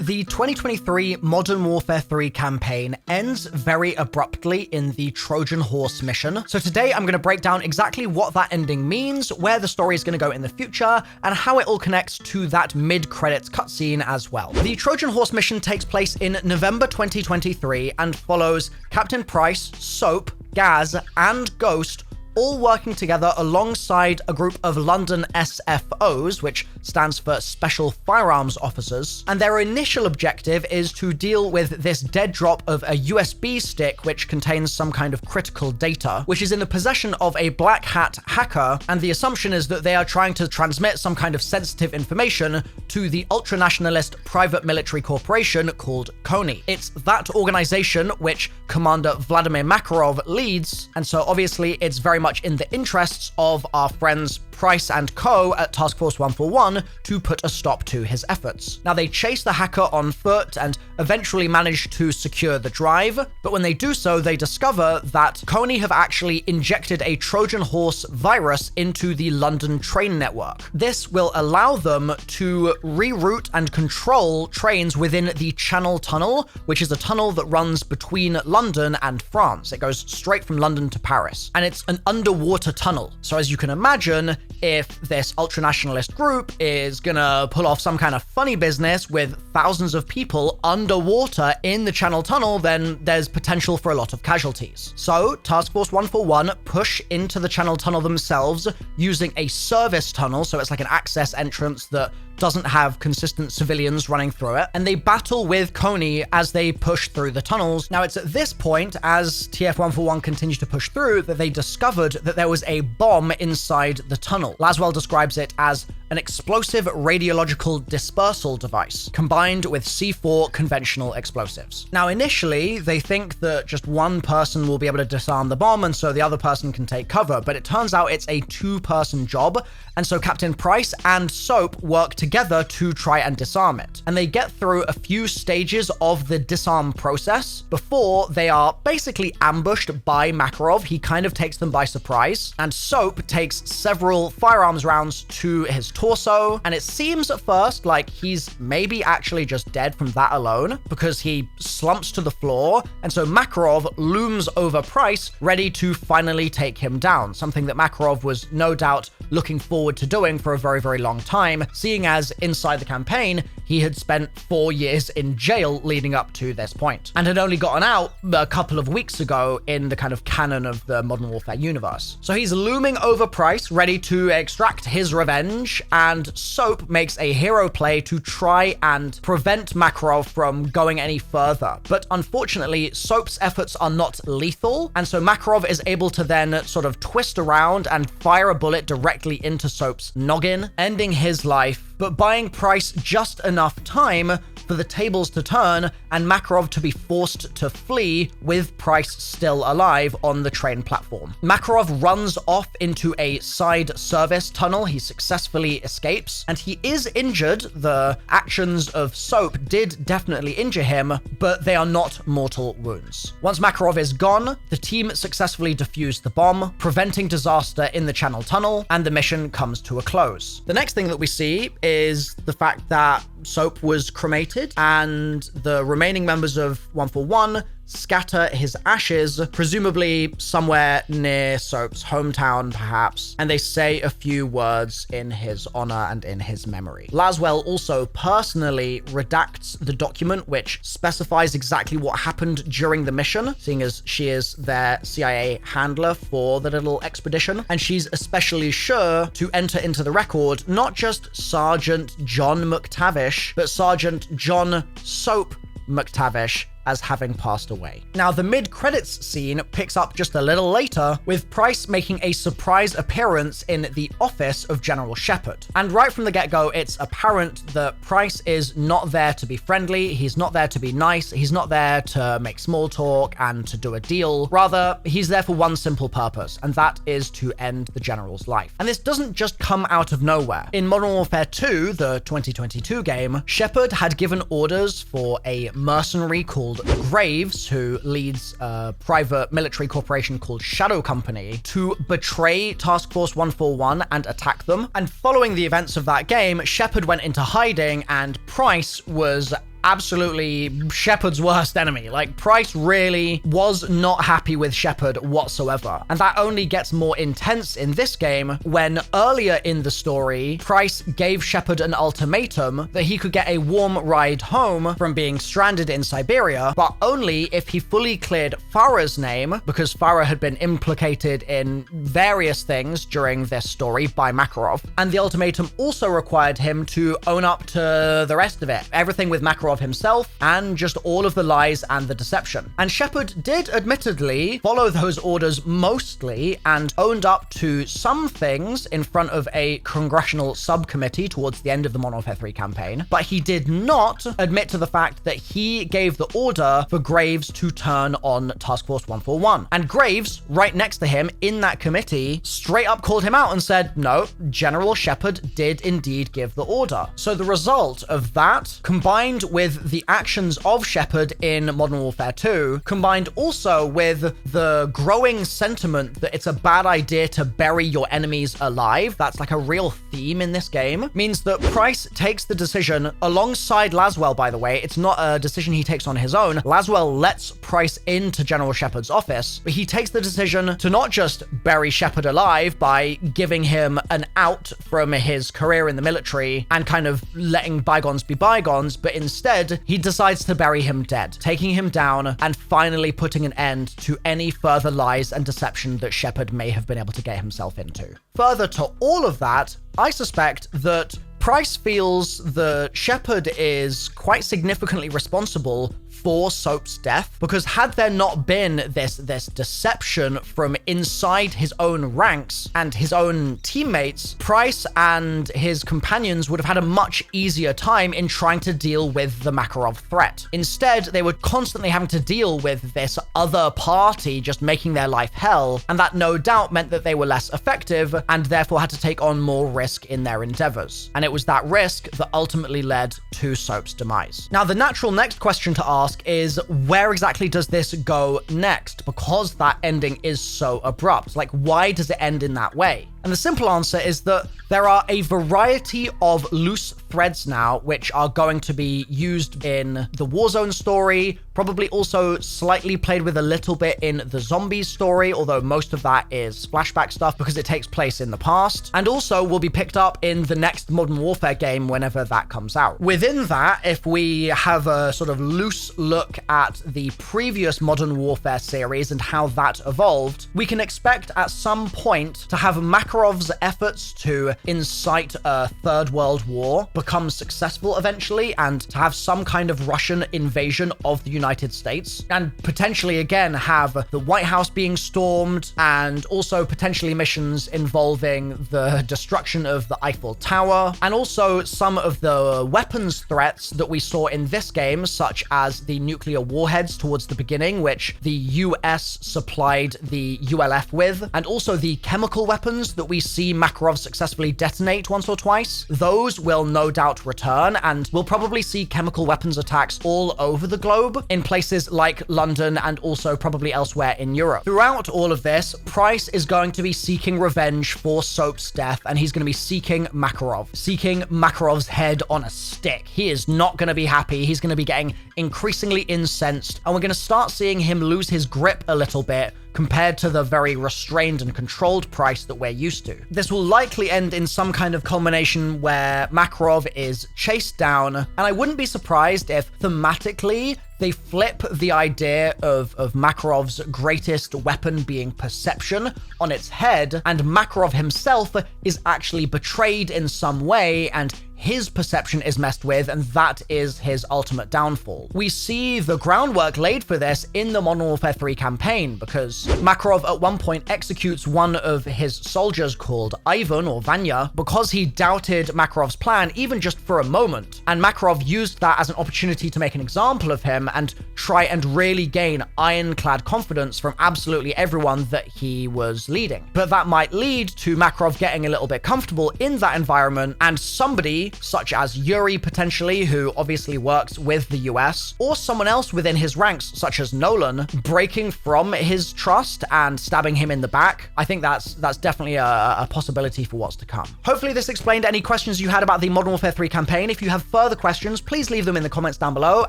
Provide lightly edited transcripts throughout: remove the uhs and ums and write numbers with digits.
The 2023 Modern Warfare 3 campaign ends very abruptly in the Trojan Horse mission. So today I'm going to break down exactly what that ending means, where the story is going to go in the future, and how it all connects to that mid-credits cutscene as well. The Trojan Horse mission takes place in November 2023 and follows Captain Price, Soap, Gaz, and Ghost all working together alongside a group of London SFOs, which stands for Special Firearms Officers, and their initial objective is to deal with this dead drop of a USB stick which contains some kind of critical data, which is in the possession of a black hat hacker, and the assumption is that they are trying to transmit some kind of sensitive information to the ultranationalist private military corporation called CONI. It's that organization which Commander Vladimir Makarov leads, and so obviously it's very much in the interests of our friends Price and Co. at Task Force 141 to put a stop to his efforts. Now, they chase the hacker on foot and eventually manage to secure the drive, but when they do so, they discover that CONI have actually injected a Trojan Horse virus into the London train network. This will allow them to reroute and control trains within the Channel Tunnel, which is a tunnel that runs between London and France. It goes straight from London to Paris, and it's an underwater tunnel. So as you can imagine, if this ultranationalist group is gonna pull off some kind of funny business with thousands of people underwater in the Channel Tunnel, then there's potential for a lot of casualties. So Task Force 141 push into the Channel Tunnel themselves using a service tunnel, so it's like an access entrance that doesn't have consistent civilians running through it, and they battle with CONI as they push through the tunnels. Now, it's at this point, as TF-141 continues to push through, that they discovered that there was a bomb inside the tunnel. Laswell describes it as an explosive radiological dispersal device, combined with C4 conventional explosives. Now, initially, they think that just one person will be able to disarm the bomb, and so the other person can take cover, but it turns out it's a two-person job, and so Captain Price and Soap work together to try and disarm it. And they get through a few stages of the disarm process before they are basically ambushed by Makarov. He kind of takes them by surprise, and Soap takes several firearms rounds to his torso, and it seems at first like he's maybe actually just dead from that alone, because he slumps to the floor, and so Makarov looms over Price, ready to finally take him down, something that Makarov was no doubt looking forward to doing for a very, very long time, seeing as inside the campaign, he had spent 4 years in jail leading up to this point, and had only gotten out a couple of weeks ago in the kind of canon of the Modern Warfare universe. So he's looming over Price, ready to extract his revenge, and Soap makes a hero play to try and prevent Makarov from going any further. But unfortunately, Soap's efforts are not lethal, and so Makarov is able to then sort of twist around and fire a bullet directly into Soap's noggin, ending his life, but buying Price just enough time for the tables to turn and Makarov to be forced to flee with Price still alive on the train platform. Makarov runs off into a side service tunnel. He successfully escapes, and he is injured. The actions of Soap did definitely injure him, but they are not mortal wounds. Once Makarov is gone, the team successfully defused the bomb, preventing disaster in the Channel Tunnel, and the mission comes to a close. The next thing that we see is the fact that Soap was cremated, and the remaining members of 141 scatter his ashes, presumably somewhere near Soap's hometown, perhaps, and they say a few words in his honor and in his memory. Laswell also personally redacts the document which specifies exactly what happened during the mission, seeing as she is their CIA handler for the little expedition, and she's especially sure to enter into the record not just Sergeant John McTavish, but Sergeant John Soap McTavish as having passed away. Now, the mid-credits scene picks up just a little later, with Price making a surprise appearance in the office of General Shepard. And right from the get-go, it's apparent that Price is not there to be friendly, he's not there to be nice, he's not there to make small talk and to do a deal. Rather, he's there for one simple purpose, and that is to end the General's life. And this doesn't just come out of nowhere. In Modern Warfare 2, the 2022 game, Shepard had given orders for a mercenary called Graves, who leads a private military corporation called Shadow Company, to betray Task Force 141 and attack them. And following the events of that game, Shepard went into hiding, and Price was absolutely Shepard's worst enemy. Like, Price really was not happy with Shepard whatsoever. And that only gets more intense in this game when earlier in the story, Price gave Shepard an ultimatum that he could get a warm ride home from being stranded in Siberia, but only if he fully cleared Farah's name, because Farah had been implicated in various things during this story by Makarov. And the ultimatum also required him to own up to the rest of it, everything with Makarov himself, and just all of the lies and the deception. And Shepard did admittedly follow those orders mostly and owned up to some things in front of a congressional subcommittee towards the end of the Modern Warfare 3 campaign, but he did not admit to the fact that he gave the order for Graves to turn on Task Force 141. And Graves, right next to him in that committee, straight up called him out and said, no, General Shepard did indeed give the order. So the result of that, combined with the actions of Shepard in Modern Warfare 2, combined also with the growing sentiment that it's a bad idea to bury your enemies alive, that's like a real theme in this game, means that Price takes the decision, alongside Laswell, by the way. It's not a decision he takes on his own. Laswell lets Price into General Shepard's office, but he takes the decision to not just bury Shepard alive by giving him an out from his career in the military and kind of letting bygones be bygones, but instead he decides to bury him dead, taking him down and finally putting an end to any further lies and deception that Shepard may have been able to get himself into. Further to all of that, I suspect that Price feels that Shepard is quite significantly responsible for Soap's death, because had there not been this deception from inside his own ranks and his own teammates, Price and his companions would have had a much easier time in trying to deal with the Makarov threat. Instead, they were constantly having to deal with this other party just making their life hell, and that no doubt meant that they were less effective and therefore had to take on more risk in their endeavors. And it was that risk that ultimately led to Soap's demise. Now, the natural next question to ask is, where exactly does this go next? Because that ending is so abrupt. Like, why does it end in that way? And the simple answer is that there are a variety of loose threads now which are going to be used in the Warzone story, probably also slightly played with a little bit in the Zombies story, although most of that is flashback stuff because it takes place in the past, and also will be picked up in the next Modern Warfare game whenever that comes out. Within that, if we have a sort of loose look at the previous Modern Warfare series and how that evolved, we can expect at some point to have Makarov's efforts to incite a third world war become successful eventually, and to have some kind of Russian invasion of the United States, and potentially again have the White House being stormed, and also potentially missions involving the destruction of the Eiffel Tower, and also some of the weapons threats that we saw in this game, such as the nuclear warheads towards the beginning, which the US supplied the ULF with, and also the chemical weapons that we see Makarov successfully detonate once or twice. Those will no doubt return, and we'll probably see chemical weapons attacks all over the globe in places like London and also probably elsewhere in Europe. Throughout all of this, Price is going to be seeking revenge for Soap's death, and he's going to be seeking Makarov's head on a stick. He is not going to be happy. He's going to be getting increasingly incensed, and we're going to start seeing him lose his grip a little bit compared to the very restrained and controlled Price that we're used to. This will likely end in some kind of culmination where Makarov is chased down, and I wouldn't be surprised if thematically they flip the idea of Makarov's greatest weapon being perception on its head, and Makarov himself is actually betrayed in some way, and his perception is messed with, and that is his ultimate downfall. We see the groundwork laid for this in the Modern Warfare 3 campaign, because Makarov at one point executes one of his soldiers called Ivan or Vanya because he doubted Makarov's plan even just for a moment, and Makarov used that as an opportunity to make an example of him and try and really gain ironclad confidence from absolutely everyone that he was leading. But that might lead to Makarov getting a little bit comfortable in that environment, and somebody enemy, such as Yuri potentially, who obviously works with the US, or someone else within his ranks, such as Nolan, breaking from his trust and stabbing him in the back. I think that's definitely a possibility for what's to come. Hopefully this explained any questions you had about the Modern Warfare 3 campaign. If you have further questions, please leave them in the comments down below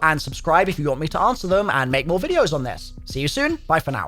and subscribe if you want me to answer them and make more videos on this. See you soon. Bye for now.